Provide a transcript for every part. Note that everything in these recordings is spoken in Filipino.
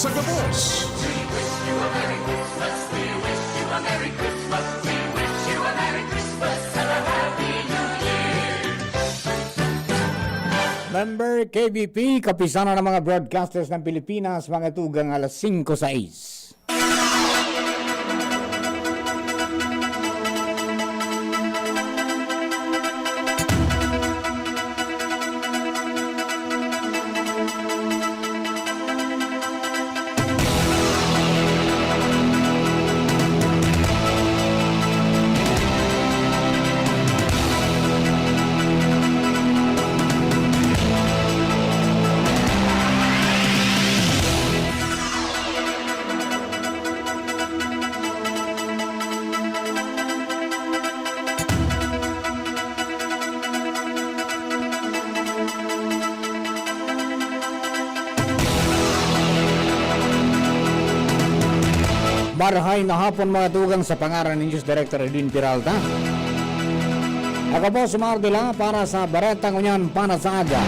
sa gabos. Member KBP, kapisana ng mga broadcasters ng Pilipinas, mga tugang alas 5:06. Marahay na hapon mga tugang sa pangaran ni News Director Edwin Peralta. Ako po si Mardila para sa Baretang Unyan para sa aga.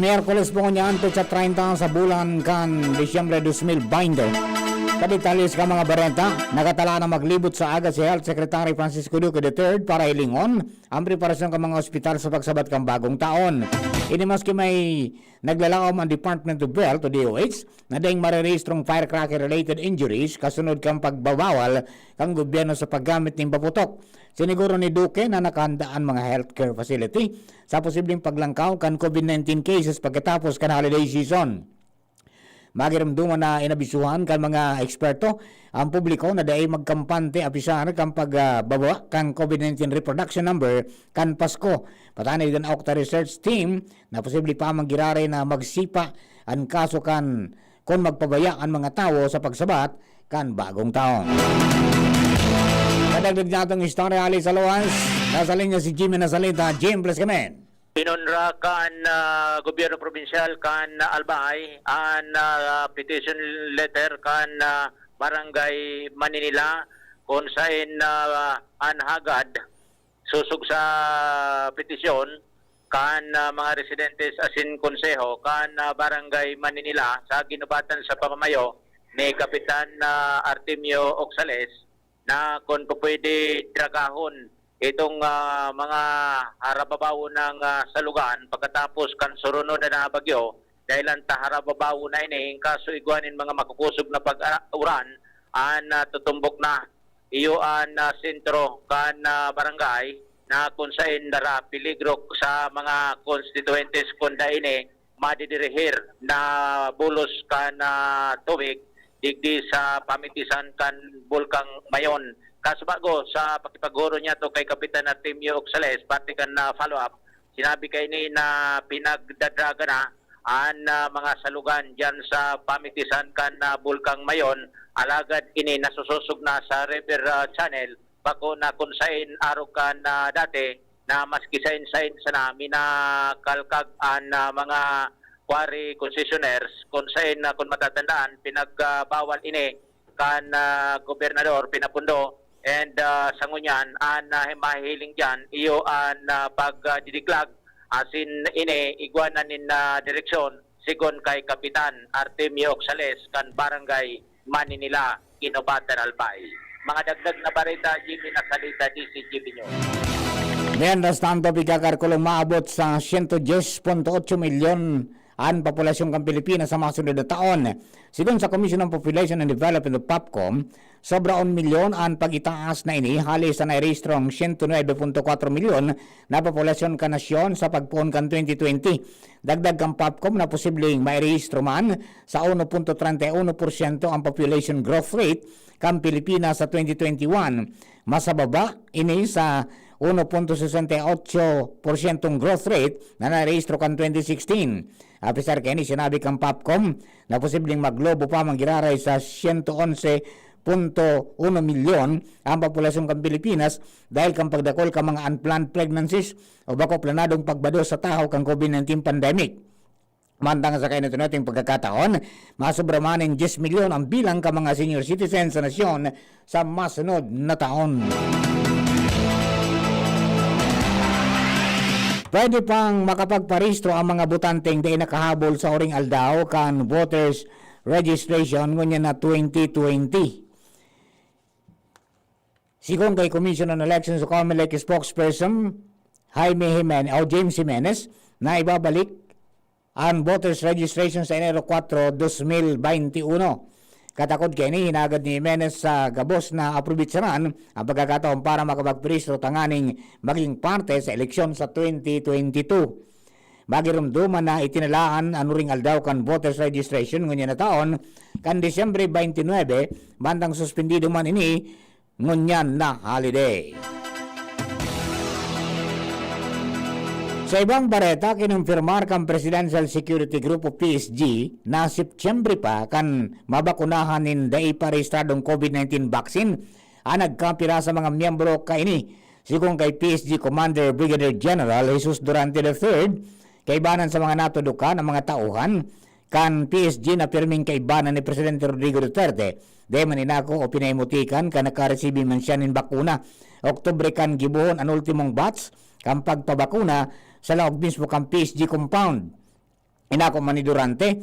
Miyerkules po kunyan sa 30 sa bulan kan Disyembre 2020. Kaditalis ka mga Bareta, nakatala na maglibot sa aga si Health Secretary Francisco Duque III para ilingon ang preparasyon ng mga ospital sa pagsabat kang bagong taon. Ini maski may naglalaom ang Department of Health o DOH na dahing marirehistrong firecracker-related injuries kasunod kang pagbabawal kang gobyerno sa paggamit ng paputok. Siniguro ni Duque na nakahandaan mga healthcare facility sa posibleng paglangkaw kan COVID-19 cases pagkatapos kan holiday season. Magiramduman na inabisuhan kan mga eksperto ang publiko na dahil magkampante apisar kan pagbabawa kan COVID-19 reproduction number kan Pasko. Patanay din Okta Research Team na posible pa manggirare na magsipa ang kaso kan kung magpabaya ang mga tao sa pagsabat kan bagong taon. Kadagdag natong istorya alis sa luwas, nasa linya si Jimmy Nasalita. Jim, please come in. Inunra kan gobyerno provincial kan Albay an petition letter kan barangay Maninila kung saan an hagad susug sa petisyon kan mga residentes asin konseho kan barangay Maninila sa ginubatan sa pamamayo ni Kapitan Artemio Oxales na kung pwede dragahon itong mga harababaw ng salugan pagkatapos kan surunod na bagyo dahil ang harababaw na ini kaso iguanin mga makukusog na pag-uran an tutumbok na iyo an sentro kan barangay na kung saan dara peligro sa mga constituentes kunda ini madidirihir na bulos kan tubig digdi sa pamitisan kan Bulkang Mayon. Kaso bago sa pakipaguro niya to kay Kapitan Artemio Oxales, pati kan na follow-up, sinabi kay ni na pinagdadraga na ang mga salugan dyan sa pamitisan kan Bulkang Mayon, alagad ini nasususog na sa river channel, bako na kung saan araw kan dati na maski sain-sain sa namin na kalkag ang mga quarry concessionaires, kung saan kung matatandaan, pinagbawal ini kan gobernador, pinapundo, and sa ngunyan, an mahiling dyan, iyo an pagdidiklag, asin ini, iguanan in direksyon, sigon kay Kapitan Artemio Oxales, kan barangay Maninila, Kinobatan, Albay. Mga dagdag na barita, Jimmy Nasalita, DCGB News. Mientras tanto, pagkakarkulong maabot sa 110.8 milyon ang populasyon ng Pilipinas sa mga sunod na taon. Sigon sa Commission on Population and Development of POPCOM, sobra 1 milyon ang pag-itaas na ini halis sa nairehistrong 109.4 milyon na populasyon ka nasyon sa pagpuon kan 2020. Dagdag kang POPCOM na posibleng mairehistro man sa 1.31% ang population growth rate kan Pilipinas sa 2021. Masababa ini sa 1.68% growth rate na narehistro kan 2016. Apisar kini sinabi kang POPCOM na posibleng maglobo pa manggiraray sa 111.1 milyon ang populasyon kang Pilipinas dahil kang pagdakol ka mga unplanned pregnancies o bako planadong pagbado sa tao kang COVID-19 pandemic. Mantang sa kayo nito nating pagkakataon, masubramanin 10 milyon ang bilang ka mga senior citizens sa nasyon sa masunod na taon. Pwede pang makapagparehistro ang mga butanteng di nakahabol sa oring aldaw kan voters registration ngunya na 2020. Sigon kay Commission on Elections o COMELEC spokesperson James Jimenez na ibabalik ang voters registration sa Enero 4, 2021. Katakod kay ni hinagad ni Jimenez sa gabos na aprobitsaran ang pagkakataon para makapagpreso tanganing maging parte sa eleksyon sa 2022. Magirumduman na itinalaan anuring aldaw kan voters registration ngunya na taon kan Disyembre 29 bandang suspendido man ini ngunyan na holiday. Sa ibang bareta, kinumpirmar kan Presidential Security Group o PSG na September pa kan mabakunahan nin dai pa rehistradong COVID-19 vaccine ang nagkapira sa mga miyembro kaini. Sigong kay PSG Commander Brigadier General Jesus Durante III, kaibanan sa mga natudukan ng mga tauhan kan PSG na pirming kaibanan ni Presidente Rodrigo Duterte. Di man inako o pinaimutikan kan nakaresibi man siya nin bakuna. Oktubre kan gibuhon ang ultimong batch kan pagpabakuna sa laog mismo kang PSG compound. Inako man ni Durante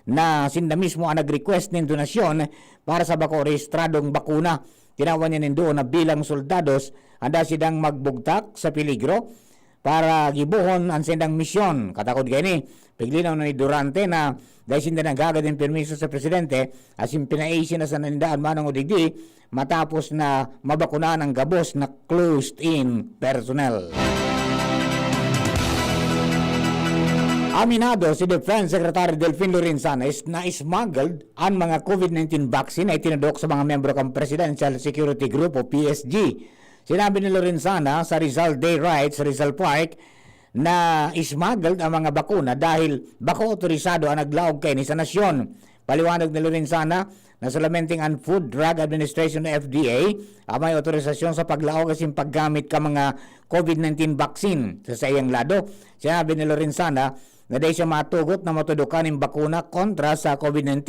na sinda mismo ang nag-request ng donasyon para sa bako rehistradong bakuna. Tinawan niya doon na bilang soldados handa sidang magbugtak sa peligro para gibuhon ang sindang misyon. Katakod gani, piglinaw na ni Durante na dahil sinda nagagad ng permiso sa presidente asin pinaisin na sa nandaan manang udigdi matapos na mabakunahan ang gabos na closed-in personnel. Aminado si Defense Secretary Delfin Lorenzana na smuggled ang mga COVID-19 vaccine na itinadok sa mga membro ng Presidential Security Group o PSG. Sinabi ni Lorenzana sa Rizal Day Ride sa Rizal Park na smuggled ang mga bakuna dahil bako otorisado ang naglaog kay ni sa nasyon. Paliwanag ni Lorenzana na solamente ang Food Drug Administration o FDA ang may otorisasyon sa paglaog kasi paggamit ka mga COVID-19 vaccine. Sa iyang lado, sinabi ni Lorenzana na dahil siya matugot na matudukan ng bakuna kontra sa COVID-19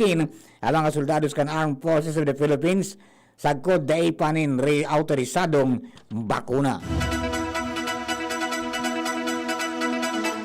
ang mga soldados kan Armed Forces of the Philippines sagkod dahil panin re-autorisadong bakuna.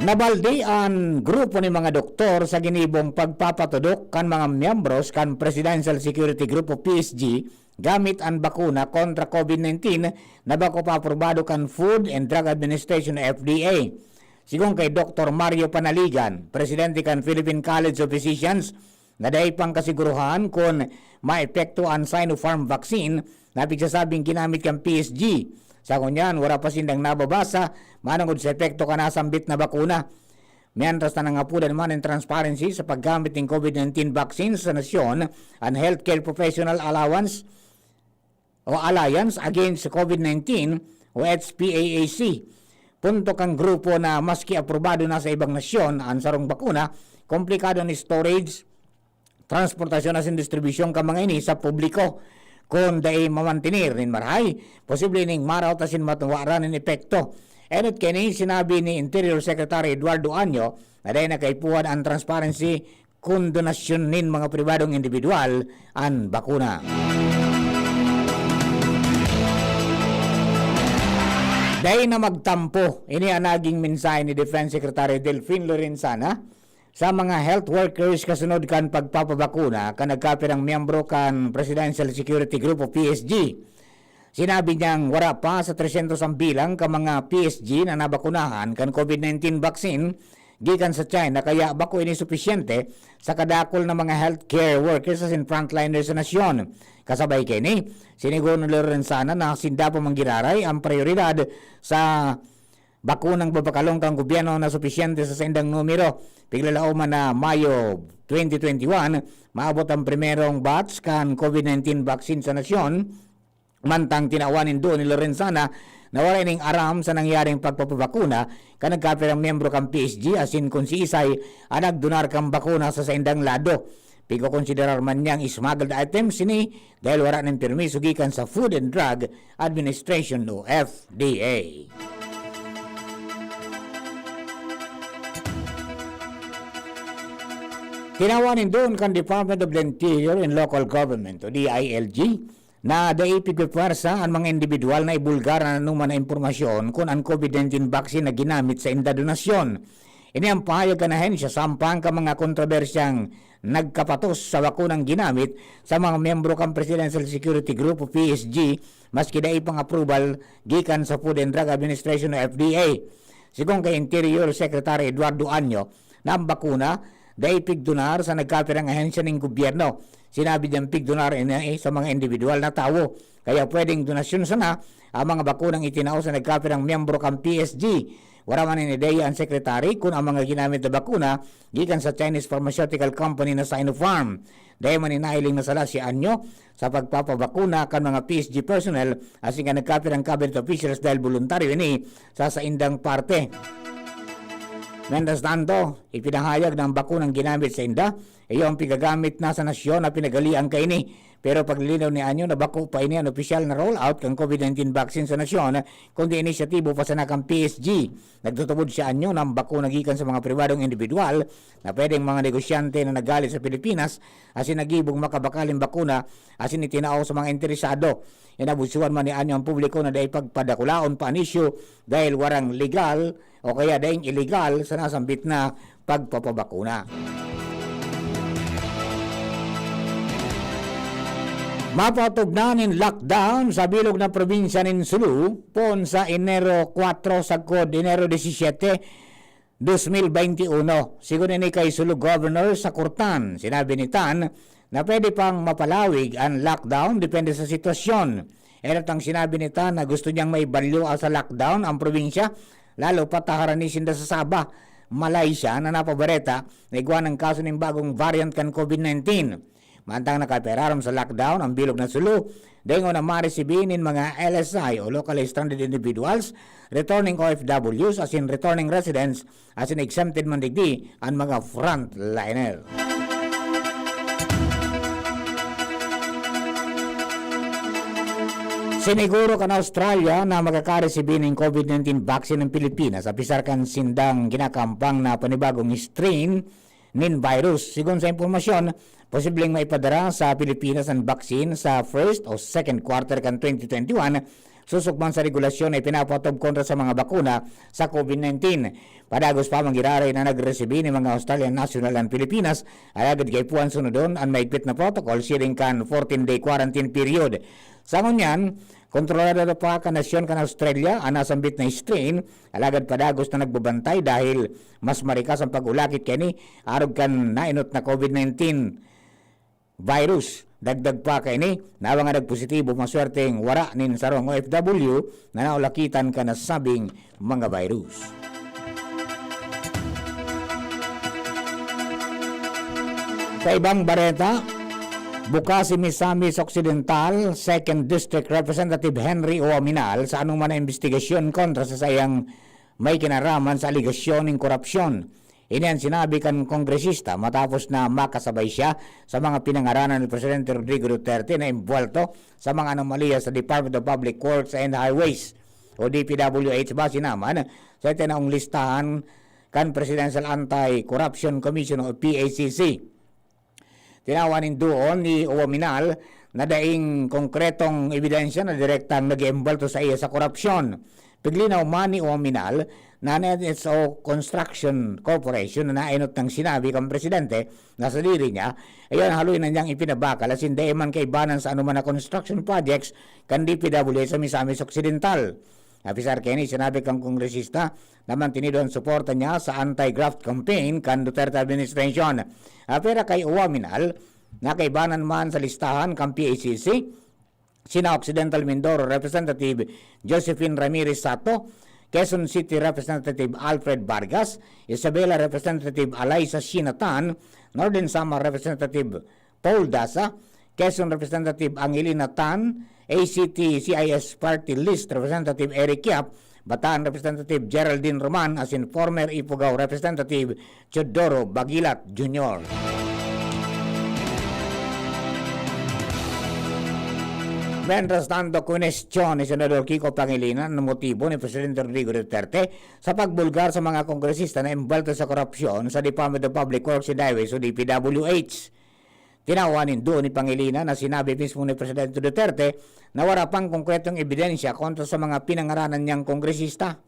Nabaldi ang grupo ni mga doktor sa ginibong pagpapatudok kan mga miyembros kan Presidential Security Group o PSG gamit ang bakuna kontra COVID-19 na bako pa-aprobado kan Food and Drug Administration FDA. Sigong kay Dr. Mario Panaligan, presidente kan Philippine College of Physicians, na dahil pang kasiguruhan kung maepekto ang Sinopharm vaccine na pigsasabing ginamit kang PSG. Sa kunyan, wala pa sindang nababasa, manangod sa epekto ka nasambit na bakuna. Mientras na nangapulan man ng transparency sa paggamit ng COVID-19 vaccines sa nasyon, ang Healthcare Professional Allowance o Alliance Against COVID-19 o HPAAC. Punto kang grupo na maski aprobado na sa ibang nasyon ang sarong bakuna, komplikado ni storage, transportasyon at distribusyon ka mga ini sa publiko. Kung dahil mamantinir nin marhay, posible ning maraw tasin matuwaran ng epekto. Enot kini sinabi ni Interior Secretary Eduardo Año na dahil nakaipuhan ang transparency kung donasyon nin mga pribadong individual ang bakuna. Dahil na magtampo, ini ang naging mensahe ni Defense Secretary Delfin Lorenzana sa mga health workers kasunod kan pagpapabakuna kan nagkapirang miyembro kan Presidential Security Group o PSG. Sinabi niyang wala pa sa 300 ang bilang ka mga PSG na nabakunahan kan COVID-19 vaccine gikan sa China kaya bako ini sufisyente sa kadakol ng mga healthcare workers as in frontliners sa nasyon. Kasabay kini, sinigon ni Lorenzana na sinda pa manggiraray ang prioridad sa bakunang babakalong kang gobyerno na sufisyente sa sendang numero. Piglalao man na Mayo 2021, maabot ang primerong batch kan COVID-19 vaccine sa nasyon. Mantang tinawanin doon ni Lorenzana na wala ning aram sa nangyaring pagpapabakuna kan nagkapirang miyembro kang PSG asin kung si Isay ang nagdonar kang bakuna sa sendang lado. Pigo konsiderar man niyang smuggled items sini dahil wala ng permiso gikan sa Food and Drug Administration o FDA. Tinawanin doon kan Department of the Interior and Local Government o DILG na daipigpipwersa ang mga individual na ibulgar na nanuman na impormasyon kung ang COVID-19 vaccine na ginamit sa inda donasyon. Ini ang pahayag ka na ahensya sampang ka mga kontrobersyang nagkapatos sa bakunang ginamit sa mga miyembro kang Presidential Security Group o PSG maski dai pang approval gikan sa Food and Drug Administration o FDA. Sigon kay Interior Secretary Eduardo Anyo na ang bakuna dai pigdonar sa nagkapirang ahensya ng gobyerno. Sinabi niyang pigdonar sa mga individual na tao. Kaya pwedeng donasyon sana ang mga bakunang itinao sa nagkapirang miyembro kang PSG. Wala man inideya ang sekretary kung ang mga ginamit na bakuna gikan sa Chinese pharmaceutical company na Sinopharm. Dahil man inailing na sala si Anyo sa pagpapabakuna kan mga PSG personnel asing nga nagkapirang cabinet officials dahil voluntaryo ini sa indang parte. Mendas tanto, ipinahayag ng bakunang ginamit sa inda, iyo ang pigagamit na sa nasyon na pinagalian kay ini. Pero paglilinaw ni Anyo na bako pa ini ang opisyal na rollout ng COVID-19 vaccine sa nasyon, kundi inisyatibo pa sa nakang PSG. Nagtutubod si Anyo ng bakuna gikan sa mga pribadong individual na pwedeng mga negosyante na nagalit sa Pilipinas asin nagibong makabakaling bakuna asin itinao sa mga interesado. Inabusuan man ni Anyo ang publiko na dahil pagpadakulaon pa ang issue dahil warang legal o kaya dahil illegal sa nasambit na pagpapabakuna. Mapatugnanin lockdown sa bilog na probinsya ng Sulu pon sa Enero 4 sagkod Enero 17, 2021. Sigun ini kay Sulu Governor sa Kurtan. Sinabi ni Tan na pwede pang mapalawig ang lockdown depende sa sitwasyon. Tang sinabi ni Tan na gusto niyang may balyo sa lockdown ang probinsya lalo pataharan ni Sinda sa Sabah, Malaysia na napabareta na igwa ng kaso ng bagong variant kan COVID-19. Mantang nakaperaram sa lockdown ang bilog na Sulu, dengo na maresibinin mga LSI o locally stranded individuals, returning OFWs as in returning residents as in exempted man digdi ang mga frontliner. Siniguro ka na Australia na magkakaresibin ng COVID-19 vaccine ng Pilipinas sa pisar kan sindang ginakampang na panibagong strain nin virus. Sigon sa impormasyon, posibleng maipadara sa Pilipinas ang vaccine sa first o second quarter kan 2021 susukman sa regulasyon ay pinapatob kontra sa mga bakuna sa COVID-19. Padagos pa mangiraray na nagresibi ni mga Australian National and Pilipinas alagad kay puan sunodon ang maigpit na protocol siring kan 14-day quarantine period. Sa ngunyan, kontrolado pa ka nasyon kan Australia ang nasambit na strain alagad padagos na nagbabantay dahil mas marikas ang pag-ulakit kani arog kan nainot na COVID-19 virus. Dagdag pa kay ni nawa nga nagpositibo maswerteng wara nin sarong OFW na naulakitan ka na sabing mga virus. Sa ibang bareta, bukas si Misamis Occidental 2nd District Representative Henry O. Aminal sa anong man na investigasyon kontra sa sayang may kinaraman sa aligasyon ng korupsyon. Ini ang sinabi kan kongresista matapos na makasabay siya sa mga pinangaranan ni Presidente Rodrigo Duterte na imbuelto sa mga anomalya sa Department of Public Works and Highways o DPWH base naman sa itinaong listahan kan Presidential Anti-Corruption Commission o PACC. Tinawanin doon ni Uwaminal na daing konkretong ebidensya na direktang nag-iembalto sa iya sa korupsyon. Piglinaw man ni Uwaminal na NSO Construction Corporation na nainot ng sinabi kang presidente na sa diri niya, ayan haluin na niyang ipinabakal as hindi man kaibanan sa anuman na construction projects kan DPWH sa Misamis Occidental. Apisar Kenny, sinabi kang kongresista naman tinido ang suporta niya sa anti-graft campaign kan Duterte administration. Pero kay Uwaminal, na kaibanan man sa listahan kang PACC, sina Occidental Mindoro Representative Josephine Ramirez Sato, Quezon City Representative Alfred Vargas, Isabela Representative Alaysa Sinatan, Northern Samar Representative Paul Dasa, Quezon Representative Angelina Tan, ACT-CIS Party List Representative Eric Yap, Bataan Representative Geraldine Roman, as in former Ifugao Representative Chodoro Bagilat Jr. Mientras tanto, kunestyon ni Senador Kiko Pangilinan ng motibo ni Presidente Rodrigo Duterte sa pagbulgar sa mga kongresista na imbalto sa korupsyon sa Department of Public Works and Highways o DPWH. Tinawanin doon ni Pangilinan na sinabi mismo ni Presidente Duterte na wala pang konkretong ebidensya kontra sa mga pinangaranan niyang kongresista.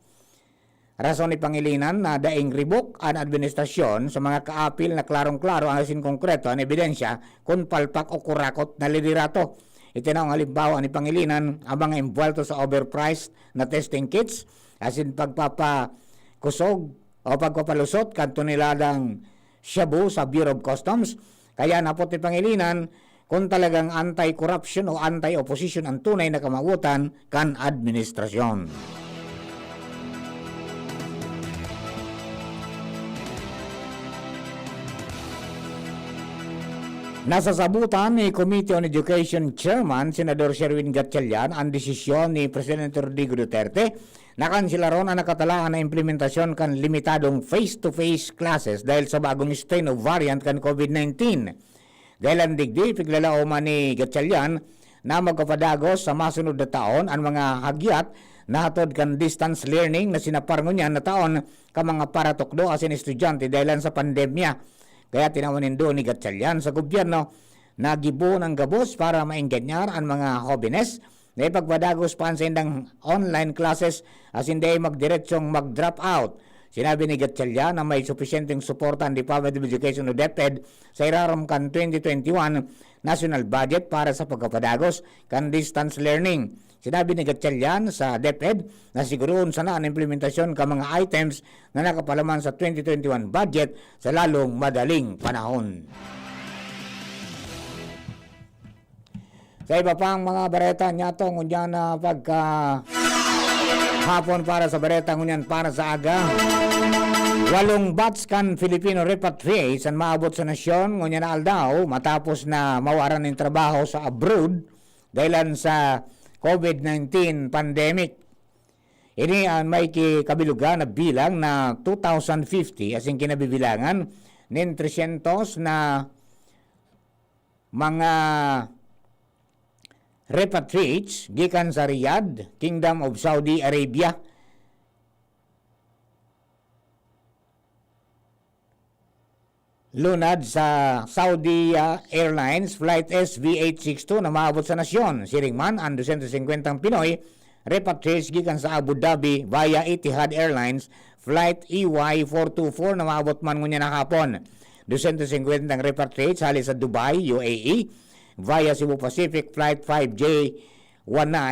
Rason ni Pangilinan na daing ribok ang administrasyon sa mga kaapil na klarong-klaro ang asin konkreto ang ebidensya kung palpak o kurakot na liderato. Itinaw ang halimbawa ni Pangilinan ang mga imbuelto sa overpriced na testing kits asin pagpapakusog o pagpapalusot kanto niladang shabu sa Bureau of Customs. Kaya napot ni Pangilinan kung talagang anti-corruption o anti-opposition ang tunay na kamagutan kan administrasyon. Nasasabutan ni Committee on Education Chairman Senador Sherwin Gatchalian ang desisyon ni Presidente Rodrigo Duterte na kansilaron ang nakatalaan na implementasyon kan limitadong face-to-face classes dahil sa bagong strain o variant kan COVID-19. Dahil ang digdi, piglalaoman ni Gatchalian na magkapadagos sa masunod na taon ang mga hagyat na hatod kan distance learning na sinaparngo niya na taon ka mga paratukdo asin estudyante dahil sa pandemya. Kaya tinawanin doon ni Gatchalian sa gobyerno na gibo ng gabos para mainganyar ang mga hobines na ipagpadagos pa sa indang online classes as hindi magdiretsong mag-drop out. Sinabi ni Gatchalian na may sufisyenteng suporta ang Department of Education o DepEd sa iraram kan 2021 national budget para sa pagkapadagos kan distance learning. Sinabi ni Gatchalian sa DepEd na siguroon sana ang implementasyon ka mga items na nakapalaman sa 2021 budget sa lalong madaling panahon. Sa iba pang mga bareta niyato ngunyan na pagka hapon para sa bareta ngunyan para sa aga. 8 bats kan Filipino repatriates ang maabot sa nasyon ngunyan na aldaw matapos na mawaran ng trabaho sa abroad dahilan sa COVID-19 pandemic. Ini ang may kabilugan na bilang na 2,050 asing kinabibilangan nin 300 na mga repatriates gikan sa Riyadh, Kingdom of Saudi Arabia. Lunad sa Saudi Airlines Flight SV862 na maabot sa nasyon. Siringman ang 250 Pinoy repatriates gikan sa Abu Dhabi via Etihad Airlines Flight EY424 na maabot man ngunya na hapon. 250 repatriates hali sa Dubai, UAE via Cebu Pacific Flight 5J19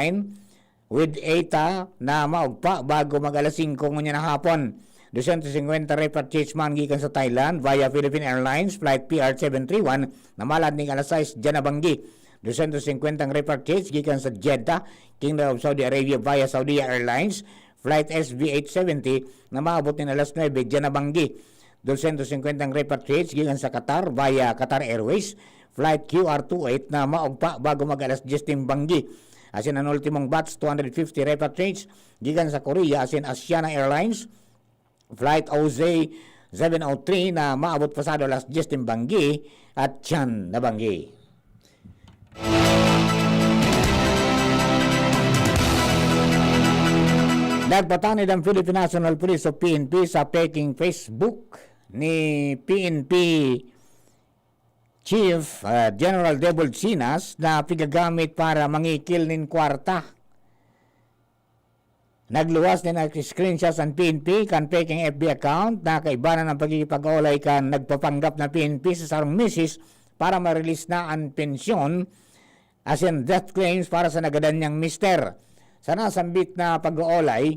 with ETA na maugpa bago mag alas 5 ngunya na hapon. 250 repatriates man gikan sa Thailand via Philippine Airlines Flight PR731 na malad ning alas 6 dyan na banggi. 250 repatriates gikan sa Jeddah, Kingdom of Saudi Arabia via Saudi Airlines Flight SV870 na maabot ning alas 9 dyan na banggi. 250 repatriates gikan sa Qatar via Qatar Airways Flight QR28 na maugpa bago mag alas 10 ting banggi. Asin ang ultimong batch 250 repatriates gikan sa Korea asin Asiana Airlines Flight OZ703 na maabot pasado alas 10 ng banggi at tiyan na banggi. Nagpatanid ang Philippine National Police o PNP sa peking Facebook ni PNP Chief General Debold Sinas na pigagamit para mangikil nin kwarta. Nagluwas din ang screenshots ang PNP kan peking FB account na kaibanan ng pagkikipag-olay kan nagpapanggap na PNP sa sarong misis para ma-release na ang pensyon as in death claims para sa nagadan niyang mister. Sa nasambit na pag-oolay,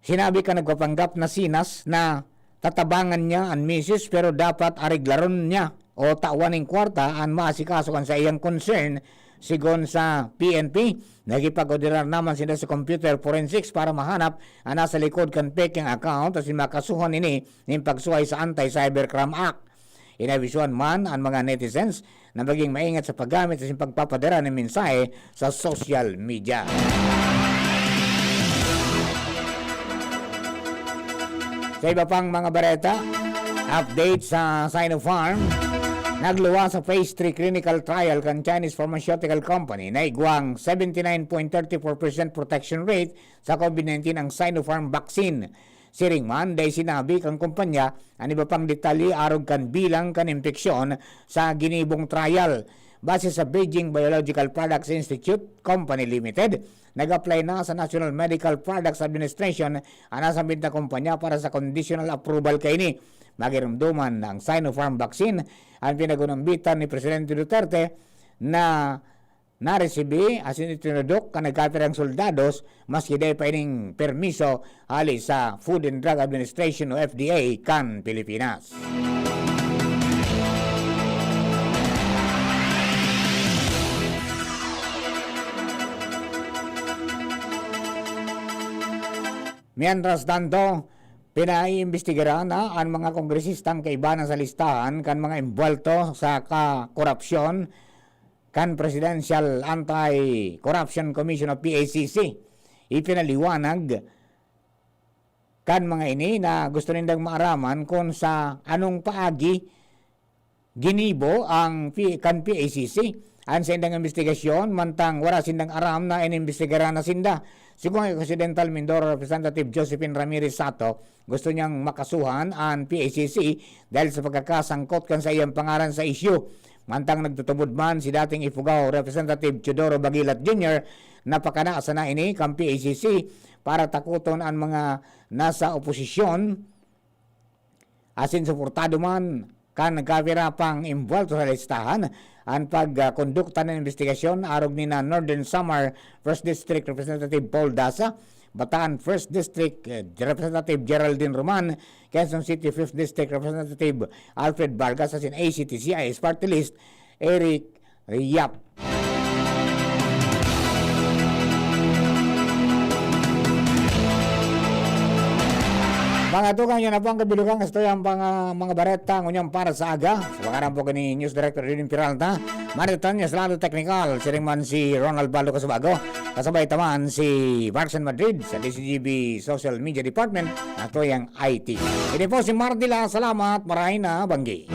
sinabi ka nagpapanggap na Sinas na tatabangan niya ang misis pero dapat ariglaron niya o tawaning kwarta ang maasikaso kan sa iyang concern. Sigon sa PNP, nagipag-ordinar naman sila sa computer forensics para mahanap ang nasa likod kan peking account at makasuhan ini ng pagsuhay sa Anti-Cybercrime Act. Inabisuan man ang mga netizens na maging maingat sa paggamit at pagpapadara ng mensahe sa social media. Sa iba pang mga bareta, update sa Sinopharm. Nagluwa sa Phase 3 clinical trial kan Chinese pharmaceutical company na igwang 79.34% protection rate sa COVID-19 ang Sinopharm vaccine. Siringman, day sinabi kang kumpanya ang iba pang detalye arog kan bilang kan impeksyon sa ginibong trial. base sa Beijing Biological Products Institute Company Limited. Nag-apply na sa National Medical Products Administration ang nasang binta kumpanya para sa conditional approval kaini. Magirumduman ng Sinopharm vaccine ang pinagunambitan ni Presidente Duterte na naresibi asin itinudok ka nagkatirang soldados maski day pa ining permiso ali sa Food and Drug Administration o FDA kan Pilipinas. Mientras tanto, pinaiimbestigaran na ang mga kongresistang kaibanan sa listahan kan mga imbuelto sa korupsyon kan Presidential Anti-Corruption Commission of PACC. Ipinaliwanag kan mga ini na gusto nindang maaraman kung sa anong paagi ginibo ang kan PACC. Ang sindang investigasyon, mantang wala sindang aram na inimbestigaran na sinda. Siguro ang Occidental Mindoro Representative Josephine Ramirez Sato, gusto niyang makasuhan ang PACC dahil sa pagkakasangkot kan sa iyang pangalan sa issue. Mantang nagtutubod man si dating Ifugao Representative Teodoro Bagilat Jr. na pakanaasa na ini kang PACC para takuton ang mga nasa oposisyon asin suportado man kan nagkavira pang involved sa listahan ang pagkondukta ng investigasyon arog ni na Northern Samar 1st District Representative Paul Dasa, Bataan 1st District Representative Geraldine Roman, Quezon City 5th District Representative Alfred Vargas, asin ACT-CIS Party List Eric Yap. Mga tukang yun na po ang kabilugang ito yung mga bareta ngunyang para sa aga. Sa pagkarang po ni News Director Ridin Peralta, manitan niya sa lalo technical, siring man si Ronald Balo Kasabago, kasabay taman si Marcen Madrid sa DCGB Social Media Department, at ito yung IT. Ini po si Mardila, salamat, maraming na banggi.